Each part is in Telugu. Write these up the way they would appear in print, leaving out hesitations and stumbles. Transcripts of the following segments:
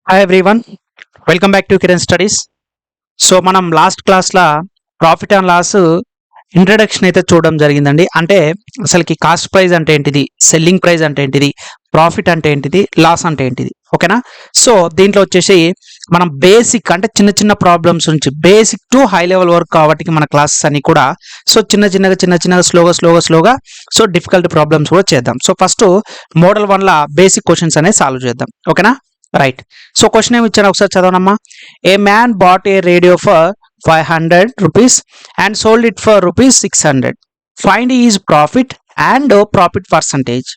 Hi everyone, welcome back to Kiran studies. So మనం లాస్ట్ క్లాస్లో ప్రాఫిట్ అండ్ లాస్ ఇంట్రడక్షన్ అయితే చూడడం జరిగిందండి. అంటే అసలుకి కాస్ట్ ప్రైస్ అంటే ఏంటిది, సెల్లింగ్ ప్రైస్ అంటే ఏంటిది, ప్రాఫిట్ అంటే ఏంటిది, లాస్ అంటే ఏంటిది, ఓకేనా. సో దీంట్లో వచ్చేసి మనం బేసిక్ అంటే చిన్న చిన్న ప్రాబ్లమ్స్ నుంచి బేసిక్ టు హై లెవెల్ వరకు కాబట్టి మన క్లాసెస్ అన్ని కూడా సో చిన్న స్లోగా సో డిఫికల్ట్ ప్రాబ్లమ్స్ కూడా చేద్దాం. సో ఫస్ట్ మోడల్ 1ల బేసిక్ క్వశ్చన్స్ అనేది సాల్వ్ చేద్దాం, ఓకేనా. రైట్. సో క్వశ్చన్ ఏమి ఇచ్చాను ఒకసారి చదవనమ్మా. A man bought a radio for 500 rupees and sold it for rupees 600. Find is profit and profit percentage.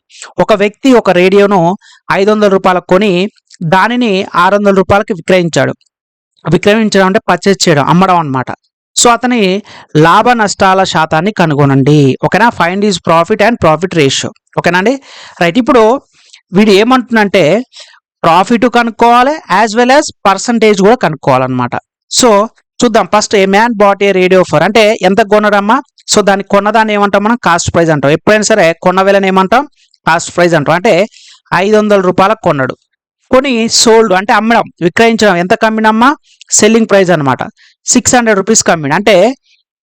ఒక వ్యక్తి ఒక రేడియోను 500 రూపాయలకు కొని దానిని 600 రూపాయలకి విక్రయించడం అంటే పర్చేజ్ చేయడం, అమ్మడం అనమాట. సో అతని లాభ నష్టాల శాతాన్ని కనుగొనండి, ఓకేనా. Find is profit and profit ratio, ఓకేనా అండి. రైట్. ఇప్పుడు వీడు ఏమంటున్నంటే ప్రాఫిట్ కనుక్కోవాలి యాజ్ వెల్ యాజ్ పర్సంటేజ్ కూడా కనుక్కోవాలన్నమాట. సో చూద్దాం. First A man bought a radio for అంటే ఎంత కొనడమ్మా. సో దాన్ని కొన్నదాన్ని ఏమంటాం మనం, కాస్ట్ ప్రైస్ అంటాం. ఎప్పుడైనా సరే కొన్న వేలని ఏమంటాం, కాస్ట్ ప్రైస్ అంటాం. అంటే 500 రూపాయలకు కొన్నాడు, కొని సోల్డ్ అంటే అమ్మడం, విక్రయించడం. ఎంత కమ్మినమ్మా, సెల్లింగ్ ప్రైస్ అనమాట. 600 రూపీస్ కమ్మిండు. అంటే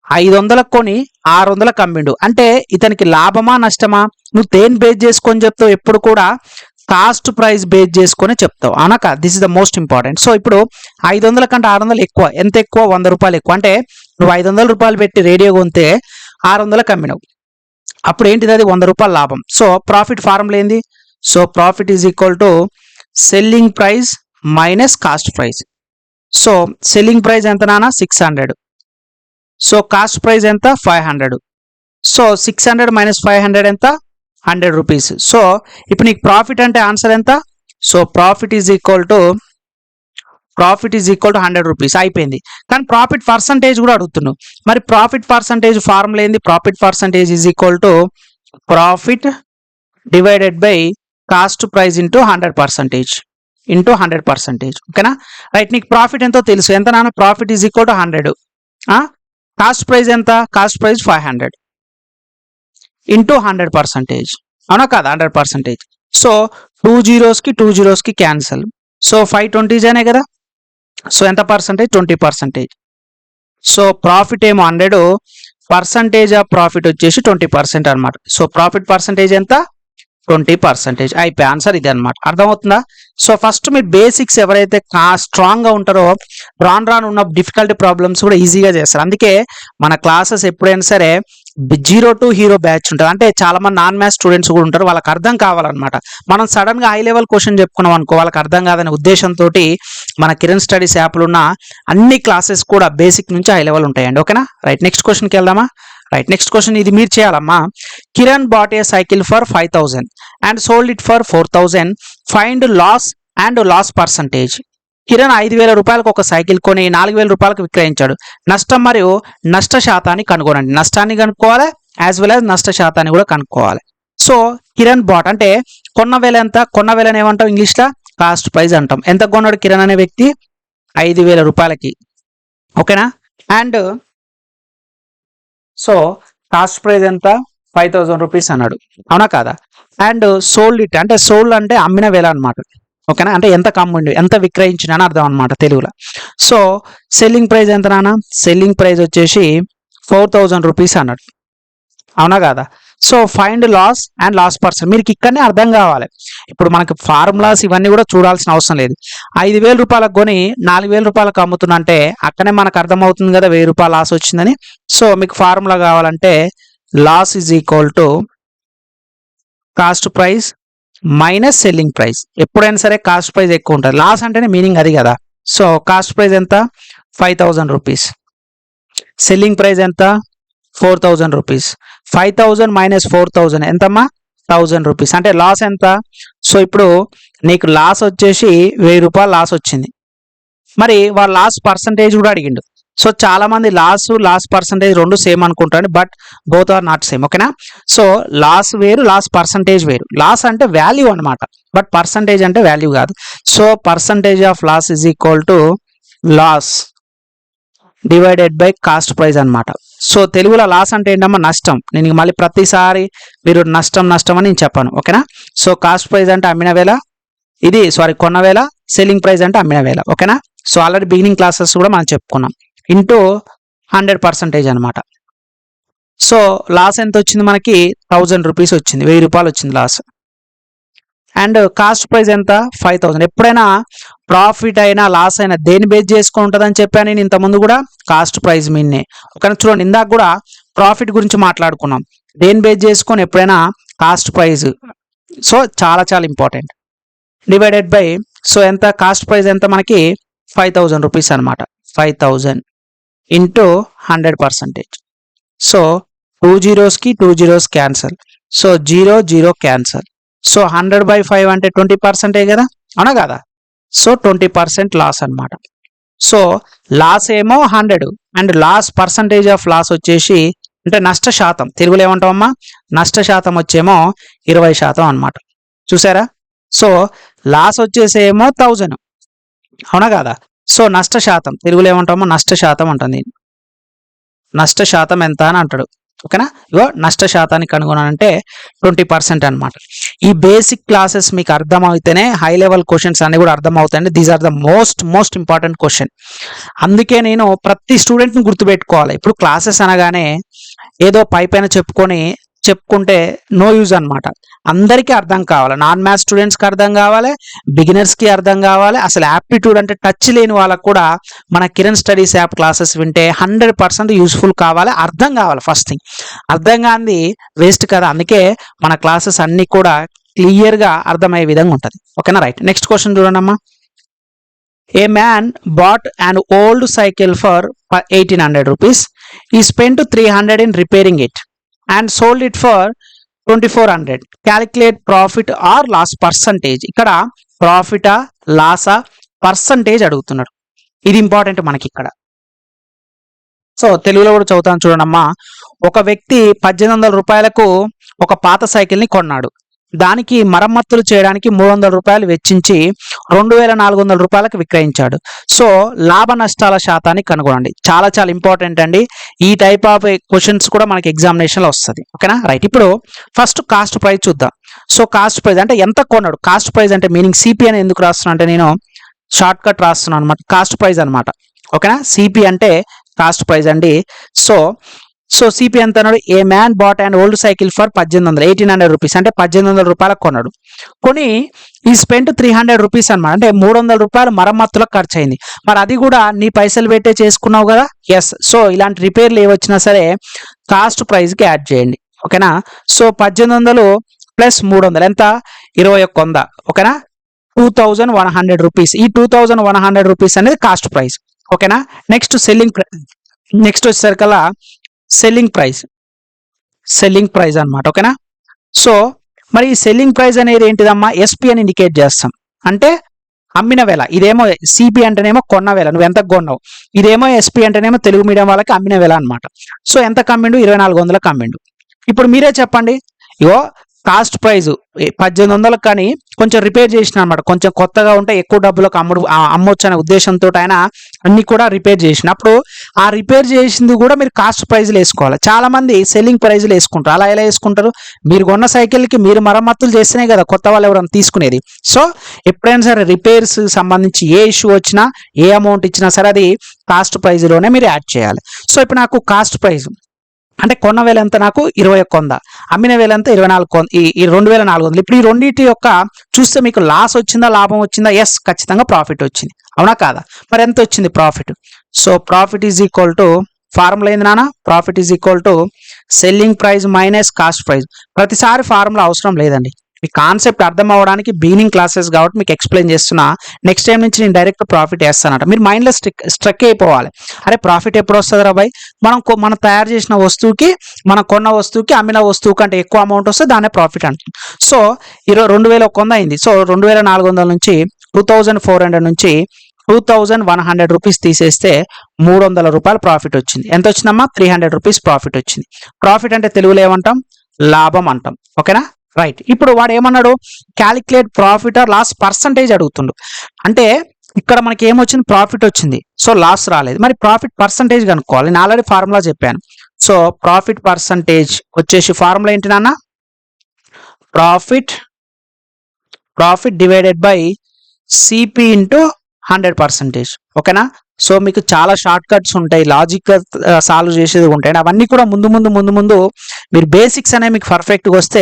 500లకు కొని 600లకు అమ్మిండు. అంటే ఇతనికి లాభమా నష్టమా? నువ్వు దేని బేస్ చేసుకొని చెప్తావు, ఎప్పుడు కూడా కాస్ట్ ప్రైస్ బేస్ చేసుకొని చెప్తావు, అవునా. This is the most important. So ఇప్పుడు 500 కంటే 600 ఎక్కువ. ఎంత ఎక్కువ? 100 రూపాయలు ఎక్కువ. అంటే నువ్వు 500 రూపాయలు పెట్టి రేడియో కొంటే 600కి అమ్మినావు, అప్పుడు ఏంటిది, అది 100 రూపాయల లాభం. సో ప్రాఫిట్ ఫార్ములా ఏంది? So profit is equal to selling price minus cost price. So selling price ఎంత నాన్న, 600. సో కాస్ట్ ప్రైస్ ఎంత, 500. సో 600 మైనస్ 500 ఎంత, 100 రూపీస్. సో ఇప్పుడు నీకు ప్రాఫిట్ అంటే ఆన్సర్ ఎంత? So profit is equal to 100 rupees. అయిపోయింది. కానీ ప్రాఫిట్ పర్సంటేజ్ కూడా అడుగుతున్నావు. మరి ప్రాఫిట్ పర్సంటేజ్ ఫార్ములా ఏంది? Profit percentage is equal to profit divided by cost price into 100%, ఓకేనా. రైట్. నీకు ప్రాఫిట్ ఎంతో తెలుసు. ఎంత నాన్న? Profit is equal to 100. Cost price ఎంత? కాస్ట్ ప్రైస్ 500 ఇంటూ 100%, అవునా కాదా, 100%. So 2 జీరోస్కి cancel. సో 5 20s అనే కదా. సో ఎంత పర్సంటేజ్? 20%. సో ప్రాఫిట్ ఏమో 100, పర్సంటేజ్ ఆఫ్ ప్రాఫిట్ వచ్చేసి 20% అనమాట. సో ప్రాఫిట్ పర్సంటేజ్ ఎంత? 20%. అయిపోయి ఆన్సర్ ఇది అనమాట. అర్థమవుతుందా? సో ఫస్ట్ మీ బేసిక్స్ ఎవరైతే స్ట్రాంగ్ గా ఉంటారో రాను ఉన్న డిఫికల్టీ ప్రాబ్లమ్స్ కూడా ఈజీగా చేస్తారు. అందుకే మన క్లాసెస్ ఎప్పుడైనా సరే 0 to హీరో బ్యాచ్ ఉంటుంది. అంటే చాలా మంది నాన్ మ్యాథ్స్ స్టూడెంట్స్ కూడా ఉంటారు, వాళ్ళకి అర్థం కావాలన్నమాట. మనం సడన్ గా హై లెవెల్ క్వశ్చన్ చెప్పుకున్నాం అనుకో, వాళ్ళకి అర్థం కాదనే ఉద్దేశంతో మన కిరణ్ స్టడీస్ యాప్లో ఉన్న అన్ని క్లాసెస్ కూడా బేసిక్ నుంచి హై లెవెల్ ఉంటాయండి, ఓకేనా. రైట్. నెక్స్ట్ క్వశ్చన్కి వెళ్దామా. రైట్. నెక్స్ట్ క్వశ్చన్ ఇది మీరు చేయాలమ్మా. Kiran bought a cycle for 5000 and sold it for 4000. Find loss and loss percentage. Kiran 5000 రూపాయలకు ఒక సైకిల్ కొని 4000 రూపాయలకు విక్రయించాడు. నష్టం మరియు నష్ట శాతాన్ని కనుగొనండి. నష్టాన్ని కనుక్కోవాలి యాజ్ వెల్ యాజ్ నష్ట శాతాన్ని కూడా కనుక్కోవాలి. సో కిరణ్ బాట్ అంటే కొన్న వేల ఎంత? కొన్న వేలని ఏమంటాం ఇంగ్లీష్లో? కాస్ట్ ప్రైస్ అంటాం. ఎంత కొన్నాడు కిరణ్ అనే వ్యక్తి? 5000 రూపాయలకి, ఓకేనా. అండ్ సో కాస్ట్ ప్రైస్ ఎంత? 5000 రూపీస్ అన్నాడు, అవునా కాదా. అండ్ సోల్డ్ ఇట్ అంటే సోల్డ్ అంటే అమ్మిన వేల అనమాట, ఓకేనా. అంటే ఎంత కమ్మిండు, ఎంత విక్రయించిన అని అర్థం అనమాట తెలుగులో. సో సెల్లింగ్ ప్రైస్ ఎంత నాన్న? సెల్లింగ్ ప్రైస్ వచ్చేసి 4000 రూపీస్ అన్నాడు, అవునా కాదా. So find loss and loss percent. మీరు ఇక్కడనే అర్థం కావాలి. ఇప్పుడు మనకి ఫార్ములాస్ ఇవన్నీ కూడా చూడాల్సిన అవసరం లేదు. 5000 రూపాయలకు కొని 4000 రూపాయలకు అమ్ముతున్నా అంటే అక్కడనే మనకు అర్థమవుతుంది కదా 1000 రూపాయలు లాస్ వచ్చిందని. సో మీకు ఫార్ములా కావాలంటే loss is equal to cost price minus selling price. ఎప్పుడైనా సరే కాస్ట్ ప్రైస్ ఎక్కువ ఉంటుంది, లాస్ అంటేనే మీనింగ్ అది కదా. సో కాస్ట్ ప్రైస్ ఎంత? 5000 రూపీస్. సెల్లింగ్ ప్రైస్ ఎంత? 4000 రూపీస్. 5000 మైనస్ 4000 ఎంతమ్మా? 1000 రూపీస్. అంటే లాస్ ఎంత? సో ఇప్పుడు నీకు లాస్ వచ్చేసి 1000 రూపాయలు లాస్ వచ్చింది. మరి వాళ్ళ లాస్ పర్సంటేజ్ కూడా అడిగిండు. సో చాలా మంది లాస్ పర్సంటేజ్ రెండు సేమ్ అనుకుంటారు, but both are not same, ఓకేనా. సో లాస్ వేరు, లాస్ పర్సంటేజ్ వేరు. లాస్ అంటే వాల్యూ అనమాట, బట్ పర్సంటేజ్ అంటే వాల్యూ కాదు. So percentage of loss is equal to loss divided by cost price అనమాట. సో తెలుగులో లాస్ అంటే ఏంటమ్మా? నష్టం. నేను మళ్ళీ ప్రతిసారి మీరు నష్టం అని నేను చెప్పాను, ఓకేనా. సో కాస్ట్ ప్రైస్ అంటే అమ్మిన వేల, ఇది సారీ కొన్న వేల, సెల్లింగ్ ప్రైస్ అంటే అమ్మిన వేల. ఓకేనా. సో ఆల్రెడీ బిగినింగ్ క్లాసెస్ కూడా మనం చెప్పుకున్నాం. ఇంటూ 100% అనమాట. సో లాస్ ఎంత వచ్చింది మనకి? 1000 రూపీస్ వచ్చింది, 1000 రూపాయలు వచ్చింది లాస్. అండ్ కాస్ట్ ప్రైస్ ఎంత? 5000. ఎప్పుడైనా ప్రాఫిట్ అయినా లాస్ అయినా దేని బేస్ చేసుకొని ఉంటుందని చెప్పాను నేను ఇంతకుముందు కూడా, కాస్ట్ ప్రైస్ మీన్నే. ఓకేనా. చూడండి, ఇందాక కూడా ప్రాఫిట్ గురించి మాట్లాడుకున్నాం. దేని బేస్ చేసుకొని? ఎప్పుడైనా కాస్ట్ ప్రైస్. సో చాలా చాలా ఇంపార్టెంట్. డివైడెడ్ బై, సో ఎంత? కాస్ట్ ప్రైస్ ఎంత మనకి? 5000 రూపీస్ అనమాట. 5000 ఇంటూ 100%. సో 2 zeros కి 2 zeros cancel. So 0 0 cancel. So 100/5 అంటే 20% కదా, అవునా కదా? సో 20% లాస్ అనమాట. సో లాస్ ఏమో 100 and loss percentage of loss వచ్చేసి అంటే నష్ట శాతం, తెలుగులో ఏమంటామమ్మా? నష్ట శాతం వచ్చేమో 20% అనమాట. చూసారా? సో లాస్ వచ్చేసేమో 1000, అవునా కదా? సో నష్ట శాతం తెలుగులో ఏమంటామో? నష్ట శాతం అంటుంది. నష్ట శాతం ఎంత అని అంటాడు. ఓకేనా. ఇగో నష్ట శాతాన్ని కనుగొనాలంటే 20% అనమాట. ఈ బేసిక్ క్లాసెస్ మీకు అర్థమవుతేనే హై లెవెల్ క్వశ్చన్స్ అన్ని కూడా అర్థమవుతాయండి. These are the most important question. అందుకే నేను ప్రతి స్టూడెంట్ని గుర్తుపెట్టుకోవాలి. ఇప్పుడు క్లాసెస్ అనగానే ఏదో పైపైన చెప్పుకుంటే నో యూజ్ అనమాట. అందరికీ అర్థం కావాలి. నాన్ మ్యాథ్స్ స్టూడెంట్స్కి అర్థం కావాలి, బిగినర్స్కి అర్థం కావాలి. అసలు యాప్టిట్యూడ్ అంటే టచ్ లేని వాళ్ళకు కూడా మన కిరణ్ స్టడీస్ యాప్ క్లాసెస్ వింటే 100% యూస్ఫుల్ కావాలి, అర్థం కావాలి. ఫస్ట్ థింగ్, అర్థం కానిది వేస్ట్ కదా. అందుకే మన క్లాసెస్ అన్ని కూడా క్లియర్గా అర్థమయ్యే విధంగా ఉంటుంది. ఓకేనా. రైట్. నెక్స్ట్ క్వశ్చన్ చూడండి అమ్మా. A man bought an old cycle for 1800 rupees. He spent 300 in repairing it and sold it for 2400. Calculate profit or loss percentage. ఇక్కడ ప్రాఫిటా లాసా పర్సంటేజ్ అడుగుతున్నాడు. ఇది ఇంపార్టెంట్ మనకి ఇక్కడ. సో తెలుగులో కూడా చదువుతాను చూడండమ్మా. ఒక వ్యక్తి 1800 రూపాయలకు ఒక పాత సైకిల్ని కొన్నాడు. దానికి మరమ్మతులు చేయడానికి 300 రూపాయలు వెచ్చించి 2400 రూపాయలకు విక్రయించాడు. సో లాభ నష్టాల శాతాన్ని కనుగొనండి. చాలా చాలా ఇంపార్టెంట్ అండి. ఈ టైప్ ఆఫ్ క్వశ్చన్స్ కూడా మనకి ఎగ్జామినేషన్లో వస్తుంది. ఓకేనా. రైట్. ఇప్పుడు ఫస్ట్ కాస్ట్ ప్రైస్ చూద్దాం. సో కాస్ట్ ప్రైస్ అంటే ఎంత కొన్నాడు. కాస్ట్ ప్రైస్ అంటే మీనింగ్ సిపి అని ఎందుకు రాస్తున్నా అంటే నేను షార్ట్ కట్ రాస్తున్నాను అనమాట. కాస్ట్ ప్రైస్ అనమాట. ఓకేనా. సిపి అంటే కాస్ట్ ప్రైస్ అండి. సో సిపి ఎంత అన్నాడు? A man bought and old cycle for 1800 rupees అంటే 1800 రూపాయలకు కొన్నాడు. కొని ఈ స్పెంట్ 300 రూపీస్ అనమాట. అంటే 300 రూపాయలు మరమ్మతులకు ఖర్చు అయింది. మరి అది కూడా నీ పైసలు పెట్టే చేసుకున్నావు కదా. ఎస్. సో ఇలాంటి రిపేర్లు ఏవచ్చినా సరే కాస్ట్ ప్రైస్కి యాడ్ చేయండి. ఓకేనా. సో 1800 ప్లస్ 300 ఎంత? 2100. ఓకేనా. 2100 రూపీస్. ఈ 2100 రూపీస్ అనేది కాస్ట్ ప్రైస్. ఓకేనా. నెక్స్ట్ నెక్స్ట్ వచ్చేసరికల్లా సెల్లింగ్ ప్రైస్ అనమాట. ఓకేనా. సో మరి ఈ సెల్లింగ్ ప్రైస్ అనేది ఏంటిదమ్మా? ఎస్పి అని ఇండికేట్ చేస్తాం. అంటే అమ్మిన వేల. ఇదేమో సిపి అంటేనేమో కొన్న వేల, నువ్వు ఎంత కొన్నావు. ఇదేమో ఎస్పి అంటేనేమో తెలుగు మీడియం వాళ్ళకి అమ్మిన వేల అనమాట. సో ఎంత కమ్మిండు? 2400 కమ్మిండు. ఇప్పుడు మీరే చెప్పండి. ఇగో కాస్ట్ ప్రైజ్ 1800 కానీ కొంచెం రిపేర్ చేసిన అనమాట. కొంచెం కొత్తగా ఉంటే ఎక్కువ డబ్బులకు అమ్మొచ్చు అనే ఉద్దేశంతో ఆయన అన్ని కూడా రిపేర్ చేసినప్పుడు ఆ రిపేర్ చేసింది కూడా మీరు కాస్ట్ ప్రైజ్లు వేసుకోవాలి. చాలా మంది సెల్లింగ్ ప్రైజ్లు వేసుకుంటారు. అలా ఎలా వేసుకుంటారు? మీరు కొన్న సైకిల్కి మీరు మరమ్మతులు చేస్తేనే కదా కొత్త వాళ్ళు ఎవరైనా తీసుకునేది. సో ఎప్పుడైనా సరే రిపేర్స్ సంబంధించి ఏ ఇష్యూ వచ్చినా, ఏ అమౌంట్ ఇచ్చినా సరే అది కాస్ట్ ప్రైజ్లోనే మీరు యాడ్ చేయాలి. సో ఇప్పుడు నాకు కాస్ట్ ప్రైజ్ అంటే కొన్న వేల ఎంత? నాకు 2100. అమ్మిన వేల ఎంత? 2400. ఇప్పుడు ఈ రెండింటి యొక్క చూస్తే మీకు లాస్ వచ్చిందా లాభం వచ్చిందా? ఎస్, ఖచ్చితంగా ప్రాఫిట్ వచ్చింది. అవునా కాదా? మరి ఎంత వచ్చింది profit? So profit is equal to formula ఏంది నాన్న? Profit is equal to selling price minus cost price. ప్రతిసారి ఫార్ములా అవసరం లేదండి. మీ కాన్సెప్ట్ అర్థం అవ్వడానికి బిగినింగ్ క్లాసెస్ కాబట్టి మీకు ఎక్స్ప్లెయిన్ చేస్తున్నా. నెక్స్ట్ టైం నుంచి నేను డైరెక్ట్ ప్రాఫిట్ వేస్తానట. మీరు మైండ్లో స్ట్రక్ అయిపోవాలి. అరే ప్రాఫిట్ ఎప్పుడు వస్తుంది రా బాయ్? మనం తయారు చేసిన వస్తువుకి, మనం కొన్న వస్తువుకి, అమ్మిన వస్తువు కంటే ఎక్కువ అమౌంట్ వస్తే దాన్నే ప్రాఫిట్ అంటుంది. సో 2100 అయింది. సో 2400 నుంచి 2400 నుంచి 2100 రూపీస్ తీసేస్తే 300 రూపాయలు ప్రాఫిట్ వచ్చింది. ఎంత వచ్చిందమ్మా? 300 రూపీస్ ప్రాఫిట్ వచ్చింది. ప్రాఫిట్ అంటే తెలుగులో ఏమంటాం? లాభం అంటాం. ఓకేనా. రైట్. ఇప్పుడు వాడు ఏమన్నాడు? Calculate profit or loss percentage అడుగుతుండు. అంటే ఇక్కడ మనకి ఏమొచ్చింది? ప్రాఫిట్ వచ్చింది. సో లాస్ రాలేదు. మరి ప్రాఫిట్ పర్సంటేజ్ కనుక్కోవాలి. నేను ఆల్రెడీ ఫార్ములా చెప్పాను. సో ప్రాఫిట్ పర్సంటేజ్ వచ్చేసి ఫార్ములా ఏంటి నాన్న? Profit profit divided by CP into 100%. ఓకేనా? సో మీకు చాలా షార్ట్ కట్స్ ఉంటాయి, లాజిక్ సాల్వ్ చేసేది ఉంటాయి. అవన్నీ కూడా ముందు ముందు మీరు బేసిక్స్ అనేవి మీకు పర్ఫెక్ట్గా వస్తే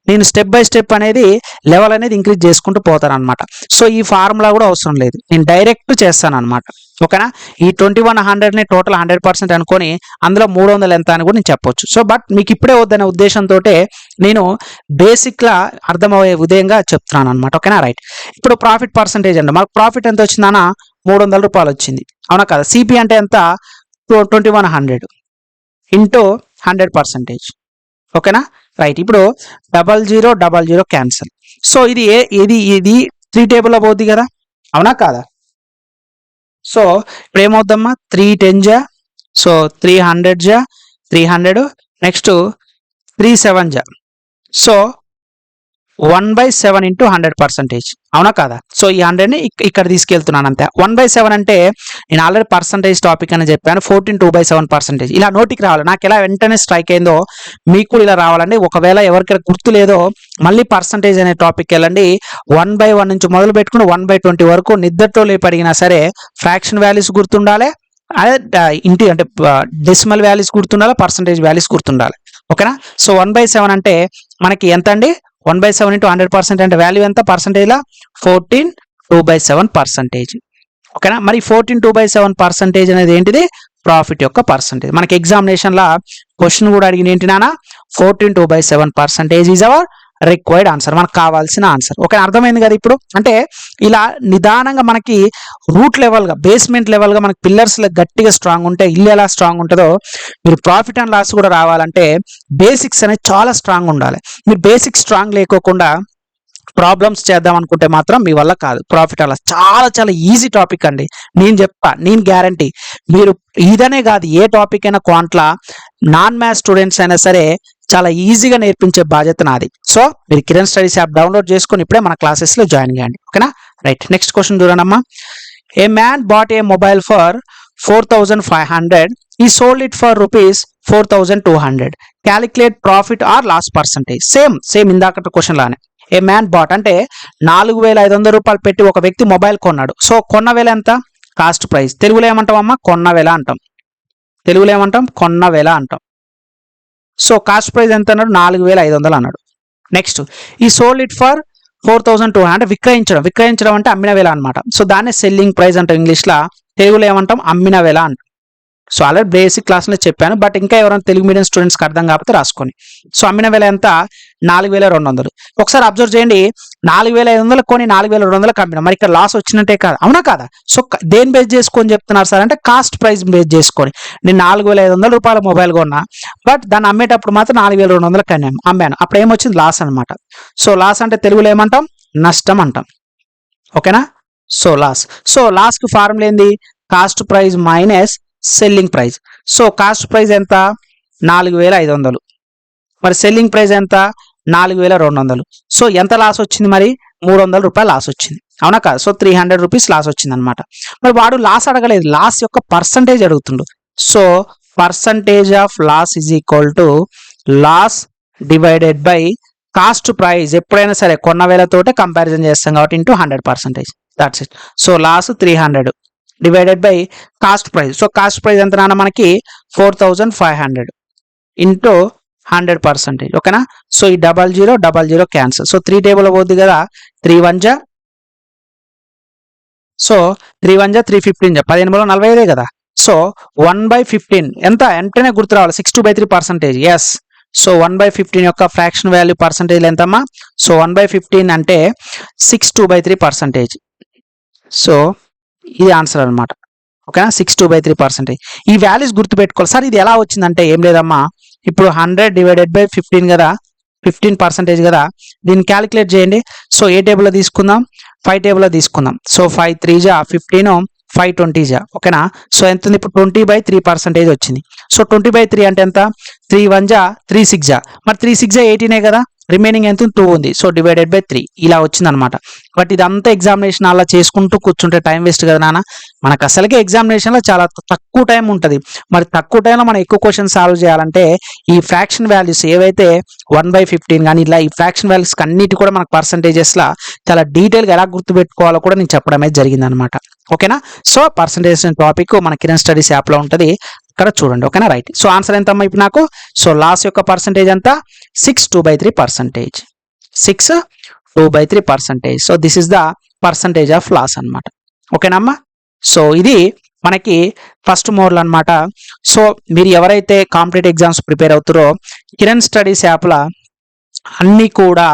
నేను స్టెప్ బై స్టెప్ అనేది లెవెల్ అనేది ఇంక్రీజ్ చేసుకుంటూ పోతాను అనమాట. సో ఈ ఫార్ములా కూడా అవసరం లేదు, నేను డైరెక్ట్ చేస్తాను అనమాట. ఓకేనా? ఈ 2100ని టోటల్ 100% అనుకొని అందులో 300 ఎంత అని కూడా నేను చెప్పొచ్చు. సో బట్ మీకు ఇప్పుడే వద్దనే ఉద్దేశంతో నేను బేసిక్లా అర్థమయ్యే విధంగా చెప్తున్నాను అనమాట. ఓకేనా? రైట్. ఇప్పుడు ప్రాఫిట్ పర్సంటేజ్ అంటే మనకు ప్రాఫిట్ ఎంత వచ్చిందన్నా 300 రూపాయలు వచ్చింది, అవునా కదా? సిపి అంటే ఎంత? 2100 ఇంటూ 100%. ఓకేనా? రైట్. ఇప్పుడు 0000 క్యాన్సల్. సో ఇది 3 టేబుల్లో పోద్ది కదా, అవునా కాదా? సో ఇప్పుడు ఏమవుద్దమ్మా, 3 10 జా, సో 300 జా, 300, నెక్స్ట్ 3 7 జా, సో 1/7 ఇంటూ 100%, అవునా కాదా? సో ఈ 100ని ఇక్కడ తీసుకెళ్తున్నాను అంతే. 1/7 అంటే నేను ఆల్రెడీ పర్సంటేజ్ టాపిక్ అని చెప్పాను, 14 2/7%. ఇలా నోటికి రావాలి, నాకు ఎలా వెంటనే స్ట్రైక్ అయిందో మీకు కూడా ఇలా రావాలండి. ఒకవేళ ఎవరికైనా గుర్తు లేదో మళ్ళీ పర్సంటేజ్ అనే టాపిక్ వెళ్ళండి. 1/1 నుంచి మొదలు పెట్టుకుని 1/20 వరకు నిద్రతో లేపి అడిగినా సరే ఫ్రాక్షన్ వాల్యూస్ గుర్తుండాలి, అదే ఇంటి అంటే డెసిమల్ వాల్యూస్ గుర్తుండాలి, పర్సంటేజ్ వాల్యూస్ గుర్తుండాలి. ఓకేనా? సో 1/7 అంటే మనకి ఎంత అండి? 1/7 ఇంటూ 100% అంటే వాల్యూ ఎంత పర్సంటేజ్లా? 14 2/7%. ఓకేనా? మరి 14 2/7% అనేది ఏంటిది? ప్రాఫిట్ యొక్క పర్సంటేజ్. మనకి ఎగ్జామినేషన్లో క్వశ్చన్ కూడా అడిగిన ఏంటి నాన్న? 14 2/7% ఈజ్ అవర్ రిక్వైర్డ్ ఆన్సర్, మనకు కావాల్సిన ఆన్సర్. ఓకే, అర్థమైంది కదా? ఇప్పుడు అంటే ఇలా నిదానంగా మనకి రూట్ లెవెల్గా, బేస్మెంట్ లెవెల్గా మనకి పిల్లర్స్ గట్టిగా స్ట్రాంగ్ ఉంటే ఇల్లు ఎలా స్ట్రాంగ్ ఉంటుందో మీరు ప్రాఫిట్ అండ్ లాస్ కూడా రావాలంటే బేసిక్స్ అనేది చాలా స్ట్రాంగ్ ఉండాలి. మీరు బేసిక్స్ స్ట్రాంగ్ లేకోకుండా ప్రాబ్లమ్స్ చేద్దాం అనుకుంటే మాత్రం మీ వల్ల కాదు. ప్రాఫిట్ అండ్ లాస్ చాలా చాలా ఈజీ టాపిక్ అండి, నేను చెప్తా, నేను గ్యారంటీ. మీరు ఇదనే కాదు, ఏ టాపిక్ అయినా క్వాంట్లా నాన్ మ్యాథ్స్ స్టూడెంట్స్ అయినా సరే చాలా ఈజీగా నేర్పించే బాధ్యత నాది. సో మీరు కిరణ్ స్టడీస్ యాప్ డౌన్లోడ్ చేసుకొని ఇప్పుడే మన క్లాసెస్లో జాయిన్ చేయండి. ఓకేనా? రైట్. నెక్స్ట్ క్వశ్చన్ చూడనమ్మా. A man bought a mobile for 4500, he sold it for rupees 4200, calculate profit or loss percentage. Same ఇందాక క్వశ్చన్ లానే. ఏ మ్యాన్ బాట్ అంటే 4500 రూపాయలు పెట్టి ఒక వ్యక్తి మొబైల్ కొన్నాడు. సో కొన్న వేల ఎంత? Cost price. తెలుగులో ఏమంటాం అమ్మా? కొన్న వేల అంటాం. తెలుగులో ఏమంటాం? కొన్న వేల అంటాం. సో కాస్ట్ ప్రైస్ ఎంత అన్నాడు? 4500 అన్నాడు. నెక్స్ట్ ఈ సోల్డ్ ఇట్ ఫర్ 4200 అంటే విక్రయించడం అంటే అమ్మిన వేల అనమాట. సో దాన్ని సెల్లింగ్ ప్రైస్ అంటాం ఇంగ్లీష్లో, తెలుగులో ఏమంటాం? అమ్మిన వేల అంటాం. సో ఆల్రెడీ బేసిక్ క్లాస్లో చెప్పాను, బట్ ఇంకా ఎవరైనా తెలుగు మీడియం స్టూడెంట్స్కి అర్థం కాకపోతే రాసుకొని. సో అమ్మిన వేల ఎంత? 4200. ఒకసారి అబ్జర్వ్ చేయండి, 4500 కొని 4200 అమ్మిన, మరి ఇక్కడ లాస్ వచ్చినట్టే కాదు, అవునా కాదా? సో దేని బేస్ చేసుకొని చెప్తున్నారు సార్ అంటే కాస్ట్ ప్రైస్ బేస్ చేసుకొని. నేను 4500 రూపాయల మొబైల్ కొన్నా, బట్ దాన్ని అమ్మేటప్పుడు మాత్రం 4200 అమ్మాను, అప్పుడు ఏమొచ్చింది? లాస్ అనమాట. సో లాస్ అంటే తెలుగులో ఏమంటాం? నష్టం అంటాం. ఓకేనా? సో లాస్కి ఫార్ములా ఏంది? Cost price minus selling price. So cost price ఎంత? 4500, మరి సెల్లింగ్ ప్రైస్ ఎంత? 4200. సో ఎంత లాస్ వచ్చింది? మరి 300 రూపాయలు లాస్ వచ్చింది, అవునా కాదు? సో 300 రూపీస్ లాస్ వచ్చింది అనమాట. మరి వాడు లాస్ అడగలేదు, లాస్ యొక్క పర్సంటేజ్ అడుగుతుండు. So percentage of loss is equal to loss divided by cost price. ఎప్పుడైనా సరే కొన్న వేలతోటే కంపారిజన్ చేస్తాం కాబట్టి into 100%. That's it. So loss 300 divided by cost price. So cost price ఎంత నాన్న మనకి? 4500 ఇంటూ 100%. ఓకేనా? సో ఈ 0000 క్యాన్సల్. సో 3 టేబుల్ పోద్ది కదా, 3 1 జా, సో 3 1 జా 3 15 జా, 15 45 కదా. సో 1/15 ఎంత? వెంటనే గుర్తు రావాలి, 62/3%. ఎస్. సో 1/15 యొక్క ఫ్రాక్షన్ వాల్యూ పర్సంటేజ్ ఎంతమ్మా? సో 1/15 అంటే 62/3%. సో ఇది ఆన్సర్ అనమాట. ఓకేనా? 62/3%. ఈ వాల్యూస్ గుర్తుపెట్టుకోవాలి. సార్ ఇది ఎలా వచ్చిందంటే ఏం లేదమ్మా, ఇప్పుడు 100 డివైడెడ్ బై 15 కదా, 15% కదా, దీన్ని క్యాలిక్యులేట్ చేయండి. సో ఏ టేబుల్లో తీసుకుందాం? 5 టేబుల్లో తీసుకుందాం. సో 5 3 జా 15, 5 20 జా. ఓకేనా? సో ఎంత ఉంది? ఇప్పుడు 20/3% వచ్చింది. సో 20/3 అంటే ఎంత? 3 1 జా 3 6 జా, మరి 3 6 జా 18 కదా. రిమైనింగ్ ఎంత 2 ఉంది, సో డివైడెడ్ బై 3 ఇలా వచ్చిందనమాట. బట్ ఇదంతా ఎగ్జామినేషన్ అలా చేసుకుంటూ కూర్చుంటే టైం వేస్ట్ కదా నాన్న. మనకు అసలుకే ఎగ్జామినేషన్లో చాలా తక్కువ టైం ఉంటుంది. మరి తక్కువ టైంలో మనం ఎక్కువ క్వశ్చన్ సాల్వ్ చేయాలంటే ఈ ఫ్రాక్షన్ వాల్యూస్ ఏవైతే 1/15 కానీ ఇలా ఈ ఫ్రాక్షన్ వాల్యూస్ అన్నిటి కూడా మనకు పర్సంటేజెస్లో చాలా డీటెయిల్గా ఎలా గుర్తుపెట్టుకోవాలో కూడా నేను చెప్పడం అయితే జరిగిందనమాట. ఓకేనా. సో పర్సంటేజ్ టాపిక్ మన కిరణ్ స్టడీస్ యాప్లో ఉంటుంది, ఇక్కడ చూడండి. ఓకేనా, రైట్. సో ఆన్సర్ ఎంత అమ్మా ఇప్పుడు నాకు? సో లాస్ యొక్క పర్సంటేజ్ అంతా 6/2/3%. 6/2/3%. So this is the percentage of loss అనమాట. ఓకేనమ్మా. సో ఇది మనకి ఫస్ట్ మోడల్ అనమాట. సో మీరు ఎవరైతే కాంపిటేటివ్ ఎగ్జామ్స్ ప్రిపేర్ అవుతారో కిరణ్ స్టడీస్ యాప్లో అన్నీ కూడా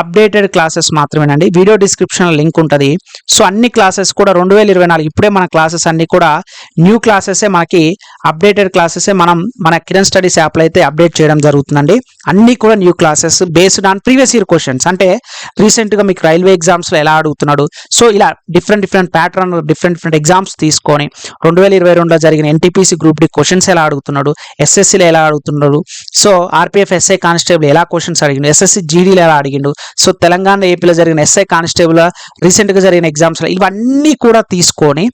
అప్డేటెడ్ క్లాసెస్ మాత్రమేనండి. వీడియో డిస్క్రిప్షన్లో లింక్ ఉంటుంది. సో అన్ని క్లాసెస్ కూడా 2024 ఇప్పుడే మన క్లాసెస్ అన్నీ కూడా న్యూ క్లాసెసే, మనకి అప్డేటెడ్ క్లాసెసే మన కిరణ్ స్టడీస్ యాప్లో అయితే అప్డేట్ చేయడం జరుగుతుందండి. అన్నీ కూడా new classes based on previous year questions. అంటే రీసెంట్గా మీకు రైల్వే ఎగ్జామ్స్లో ఎలా అడుగుతున్నాడు, సో ఇలా డిఫరెంట్ ప్యాటర్న్ డిఫరెంట్ ఎగ్జామ్స్ తీసుకొని 2022లో జరిగిన ఎన్టీపీసీ గ్రూప్ డి క్వశ్చన్స్ ఎలా అడుగుతున్నాడు, ఎస్ఎస్సీలో ఎలా అడుగుతున్నాడు, సో ఆర్పీఎఫ్ ఎస్ఐ కానిస్టేబుల్ ఎలా క్వశ్చన్స్ అడిగిండు, ఎస్ఎస్సీ జీడీలో ఎలా అడిగిండు, సో తెలంగాణ ఏపీలో జరిగిన ఎస్ఐ కానిస్టేబుల్ రీసెంట్గా జరిగిన ఎగ్జామ్స్లో ఇవన్నీ కూడా తీసుకొని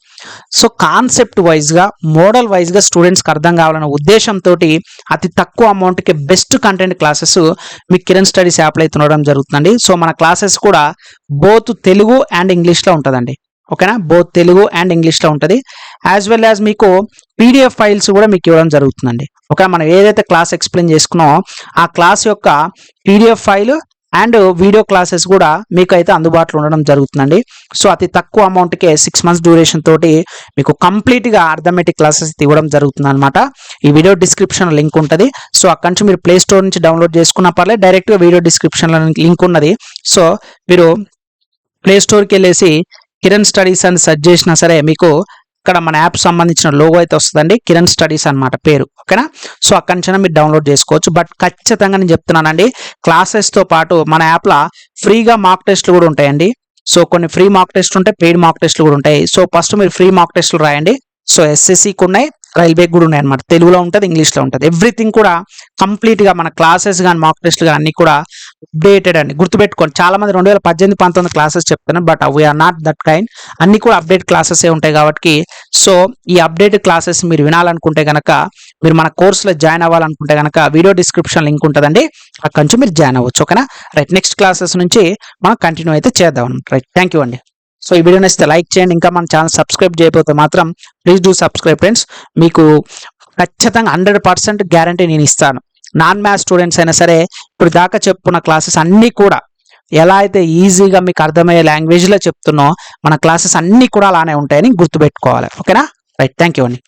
సో కాన్సెప్ట్ వైజ్గా మోడల్ వైజ్గా స్టూడెంట్స్కి అర్థం కావాలనే ఉద్దేశంతో అతి తక్కువ అమౌంట్కి బెస్ట్ కంటెంట్ క్లాసెస్ మీకు కిరణ్ స్టడీస్ యాప్లో అయితే ఉండడం జరుగుతుందండి. సో మన క్లాసెస్ కూడా బోత్ తెలుగు అండ్ ఇంగ్లీష్లో ఉంటుందండి. ఓకేనా, బోత్ తెలుగు అండ్ ఇంగ్లీష్లో ఉంటుంది. యాజ్ వెల్ యాజ్ మీకు పీడిఎఫ్ ఫైల్స్ కూడా మీకు ఇవ్వడం జరుగుతుందండి. ఓకే, మనం ఏదైతే క్లాస్ ఎక్స్ప్లెయిన్ చేసుకున్నామో ఆ క్లాస్ యొక్క PDF file and video classes కూడా మీకు అయితే అందుబాటులో ఉండడం జరుగుతుందండి. సో అతి తక్కువ అమౌంట్కే 6 months డ్యూరేషన్ తోటి మీకు కంప్లీట్గా అర్థమెటిక్ క్లాసెస్ ఇవ్వడం జరుగుతుంది అనమాట. ఈ వీడియో డిస్క్రిప్షన్ లింక్ ఉంటుంది. సో అక్కడి నుంచి మీరు ప్లే స్టోర్ నుంచి డౌన్లోడ్ చేసుకున్న పర్లేదు, డైరెక్ట్గా వీడియో డిస్క్రిప్షన్లో లింక్ ఉన్నది. సో మీరు ప్లే స్టోర్కి వెళ్ళేసి కిరణ్ స్టడీస్ అని సెర్చ్ చేసినా సరే మీకు ఇక్కడ మన యాప్ సంబంధించిన లోగో అయితే వస్తుందండి, కిరణ్ స్టడీస్ అనమాట పేరు. ఓకేనా, సో అక్కడి నుంచి మీరు డౌన్లోడ్ చేసుకోవచ్చు. బట్ ఖచ్చితంగా నేను చెప్తున్నానండి, క్లాసెస్తో పాటు మన యాప్లో ఫ్రీగా మాక్ టెస్ట్లు కూడా ఉంటాయండి. సో కొన్ని ఫ్రీ మాక్ టెస్ట్ ఉంటాయి, పెయిడ్ మాక్ టెస్ట్లు కూడా ఉంటాయి. సో ఫస్ట్ మీరు ఫ్రీ మాక్ టెస్ట్లు రాయండి. సో ఎస్ఎస్సికి ఉన్నాయి, రైల్వేకి కూడా ఉన్నాయి అనమాట. తెలుగులో ఉంటుంది, ఇంగ్లీష్లో ఉంటుంది. ఎవ్రీథింగ్ కూడా కంప్లీట్గా మన క్లాసెస్ కానీ మాక్ టెస్ట్లు కానీ అన్ని కూడా అప్డేటెడ్ అండి. గుర్తుపెట్టుకోండి, చాలా మంది 2018-19 క్లాసెస్ చెప్తున్నారు, but we're not that kind. అన్ని కూడా అప్డేట్ క్లాసెస్ ఉంటాయి కాబట్టి సో ఈ అప్డేటెడ్ క్లాసెస్ మీరు వినాలనుకుంటే కనుక, మీరు మన కోర్సులో జాయిన్ అవ్వాలనుకుంటే కనుక వీడియో డిస్క్రిప్షన్ లింక్ ఉంటుందండి, అక్కడి నుంచి మీరు జాయిన్ అవ్వచ్చు. ఓకేనా, రైట్. నెక్స్ట్ క్లాసెస్ నుంచి మనం కంటిన్యూ అయితే చేద్దాం. రైట్, థ్యాంక్ యూ అండి. సో ఈ వీడియో నచ్చితే లైక్ చేయండి. ఇంకా మన ఛానల్ సబ్స్క్రైబ్ చేయకపోతే మాత్రం ప్లీజ్ డూ సబ్స్క్రైబ్ ఫ్రెండ్స్. మీకు ఖచ్చితంగా 100% గ్యారంటీ నేను ఇస్తాను. నాన్ మ్యాథ్స్ స్టూడెంట్స్ అయినా సరే ఇప్పుడు దాకా చెప్పుకున్న క్లాసెస్ అన్నీ కూడా ఎలా అయితే ఈజీగా మీకు అర్థమయ్యే లాంగ్వేజ్లో చెప్తున్నో మన క్లాసెస్ అన్నీ కూడా అలానే ఉంటాయని గుర్తుపెట్టుకోవాలి. ఓకేనా, రైట్. థ్యాంక్ యూ అండి.